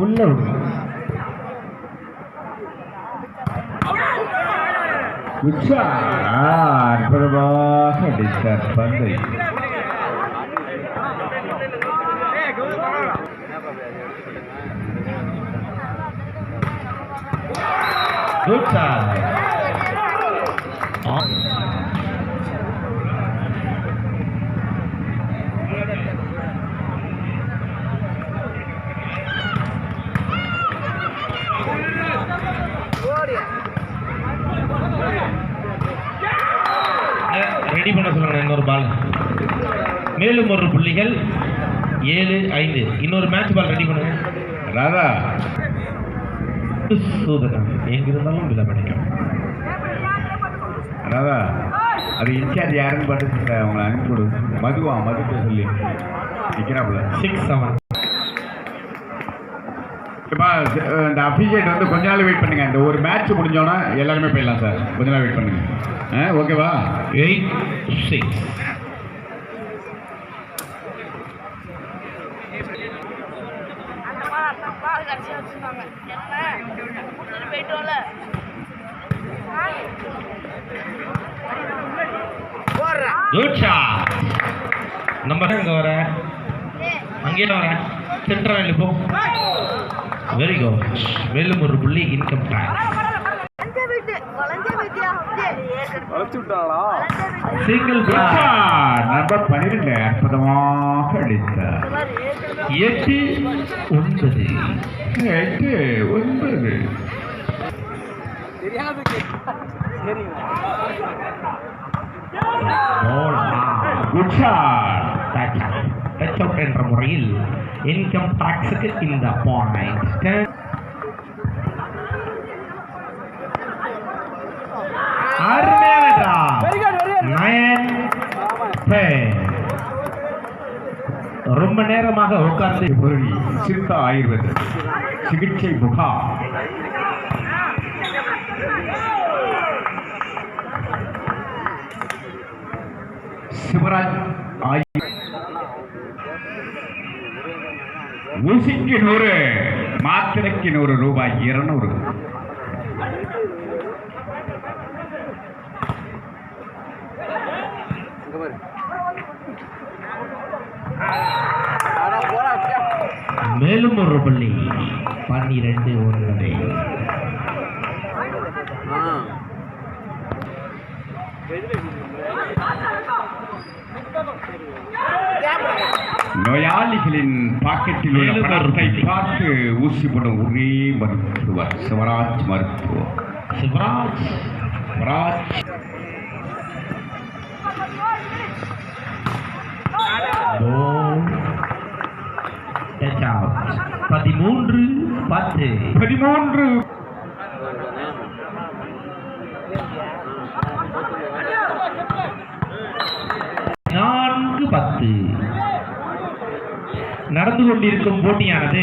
உள்ள அற்புதமாக அடித்தார் பந்தை. Good side. ரெடி பண்ண சொல்லுங்க. இன்னொரு பால், மேலும் ஒரு புள்ளிகள் 7-5. இன்னொரு மேட்ச் பால் ரெடி பண்ணுங்க. ராதா சூதனம் எங்கிருந்தாலும் விலை கிடைக்கும். ராதா அது இன்சார்ஜ் யாருன்னு பார்த்து அவங்களை அனுப்பிவிடு. மதுக்கு சொல்லி நிற்கிறாப்புல 6-7. இப்போ இந்த அஃபிஷியேட் வந்து கொஞ்ச நாள் வெயிட் பண்ணுங்க. இந்த ஒரு மேட்ச் முடிஞ்சோன்னா எல்லாருமே போயிடலாம் சார். கொஞ்ச நாள் வெயிட் பண்ணுங்க. ஓகேவா? 8-6. Good shot. நம்ம இங்க வர, அங்கே வர, சென்ட்ரல் இப்போ. Very good. மேலும் ஒரு புள்ளி இன்கம் டாக்ஸ். சிங்கிள் நம்பர் 12 அற்புதமாக அடித்தார். 8-9. 8-9. Good shot. டச் அவுட் என்ற முறையில் இன்கம் டாக்ஸுக்கு இந்த பாயிண்ட். ரொம்ப நேரமாக உட்கார்ந்து பொருள் சித்தா ஆயுர்வேத சிகிச்சை முகாம். சிவராஜ் ஊசிக்கு 100, மாத்திரைக்கு 100 ரூபாய் 200. மேலும் ஒரு புள்ளி 12-9. நோயாளிகளின் பாக்கெட்டில் உள்ள பணத்தை பார்த்து ஊசி போடும் ஒரே மருத்துவர் சிவராஜ் மருத்துவர். சிவராஜ் 13-10. 4-10 நடந்து கொண்டிருக்கும் போட்டியானது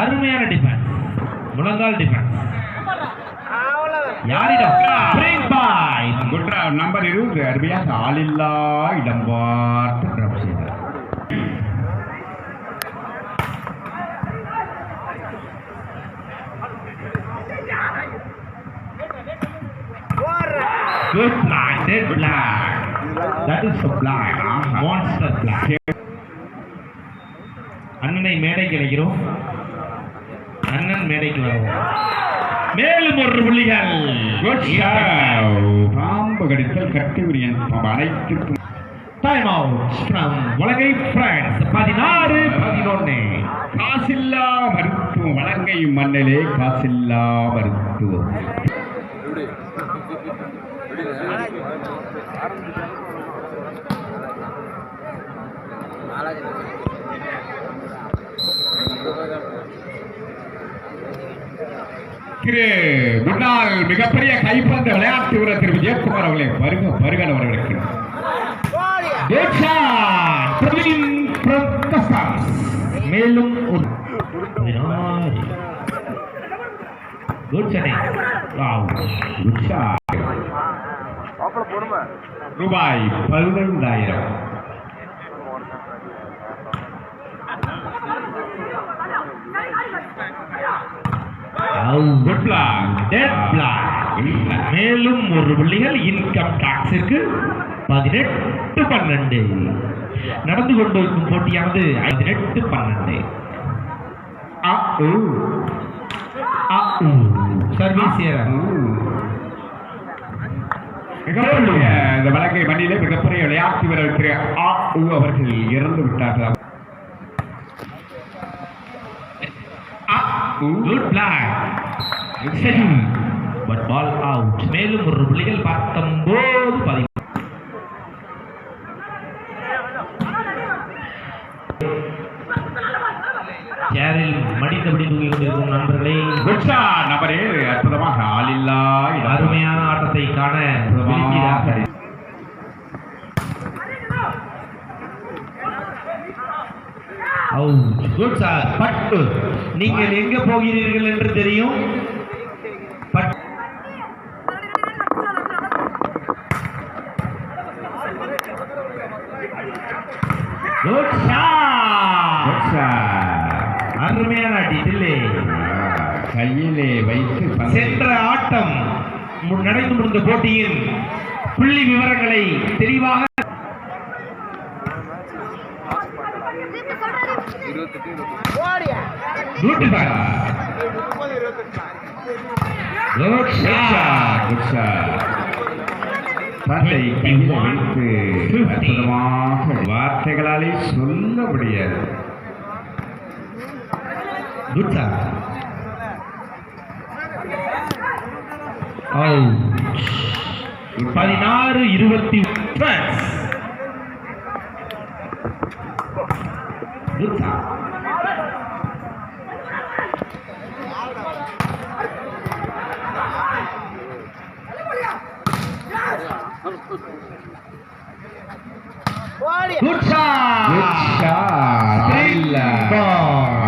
அருமையான டிஃபென்ஸ், முழங்கால் டிஃபென்ஸ். யாரிடம்? நம்பர் 20 அருமையாக ஆளில்லா இடம் பார்த்து டிராப் செய்தார். Good blind, dead blind. That is a blind, monster blind. அண்ணனை மேடைக்கு அழைக்கிறோம். அண்ணன் மேடைக்கு வருவோம். மேலும் ஒரு புள்ளிகள். பாம்பு கடித்தல் கட்டுவிரியன் அனைத்துக்கும் டைம் அவுட் ஃப்ரம் வலங்கை பிரான்ஸ். 16-11. காசில்லா மருத்துவம். வலங்கை மண்ணிலே காசில்லா மருத்துவம். முன்னாள் மிகப்பெரிய கைப்பந்து விளையாட்டு வீரர் திரு விஜயகுமார் அவர்களை வருக வரவேற்கிறோம். மேலும் குட் சென்னை. Good shot. ரூபாய் 15,000. Good block. Dead block. மேலும் ஒரு புள்ளிகள் இன்கம் டாக்ஸிற்கு 18-12. நடந்து கொண்டிருக்கும் போட்டியானது 18-12. சர்வீஸ் மிகப்பெரிய இந்த வழக்கை மண்ணிலே மிகப்பெரிய விளையாட்டு வீரர் திரு அவர்கள் இறந்து விட்டார்கள். Good block. But ball out. மேலும் ஒரு புள்ளிகள் 19-13. சேரில் மடித்தபடி தூங்கி கொண்டிருக்கும் நண்பர்களே, நபரே அற்புதமாக ஆளில்லா அருமையான ஆட்டத்தை காண குட் சார். பட்டு நீங்கள் எங்க போகிறீர்கள் என்று தெரியும். அருமையான அடி. இல்லை கையிலே வைத்து சென்ற ஆட்டம் நடந்து முடிந்த போட்டியின் புள்ளி விவரங்களை தெளிவாக வார்த்தைகளாலே சொல்ல முடியாது. 16-20.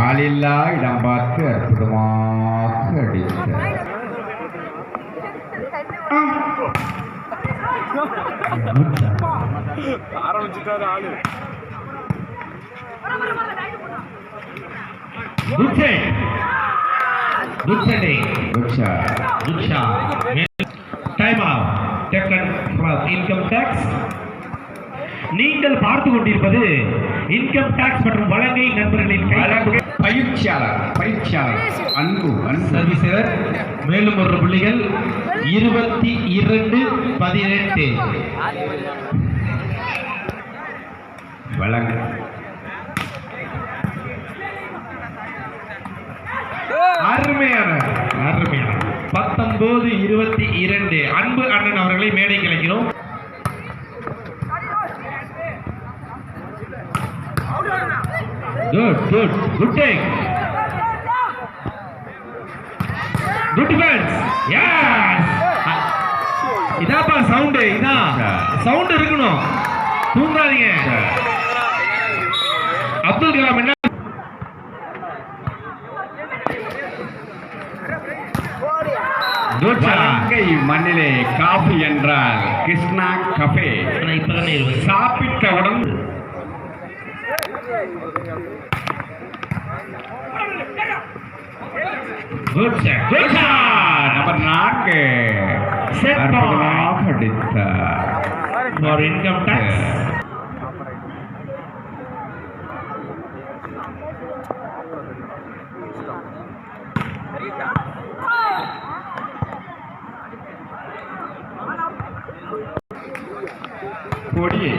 ஆளில்லா இடம் பார்த்து அற்புதமாக அடித்தார். ஆரம்பிச்சுட்டாரு ஆளு. நீங்கள் பார்த்து கொண்டிருப்பது இன்கம் டாக்ஸ் மற்றும் வழங்கை நண்பர்களின் பயிற்சியாளர் அன்பு சர்வீசர். மேலும் ஒரு புள்ளிகள் 22-18. வழங்க அருமையான 19-22. அன்பு அண்ணன் அவர்களை மேடை கிடைக்கிறோம். Good take. Good defense. Yes. இதாப்பா சவுண்ட். இதான் சவுண்ட் இருக்கணும். தூங்காதீங்க. அப்துல் கலாம் என்ன மண்ணிலே காஃபி என்றால் கிருஷ்ணா கஃபே. சாப்பிட்டவுடன் நம்பர் 4 அற்புதமாக அடித்தார். Income tax. கொடியை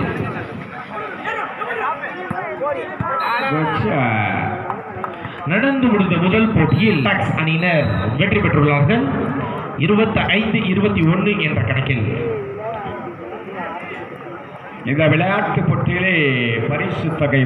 நடந்து முடிந்த முதல் போட்டியில் டாக்ஸ் அணியினர் வெற்றி பெற்றுள்ளார்கள் 25-21 என்ற கணக்கில். இந்த விளையாட்டு போட்டியிலே பரிசு தொகை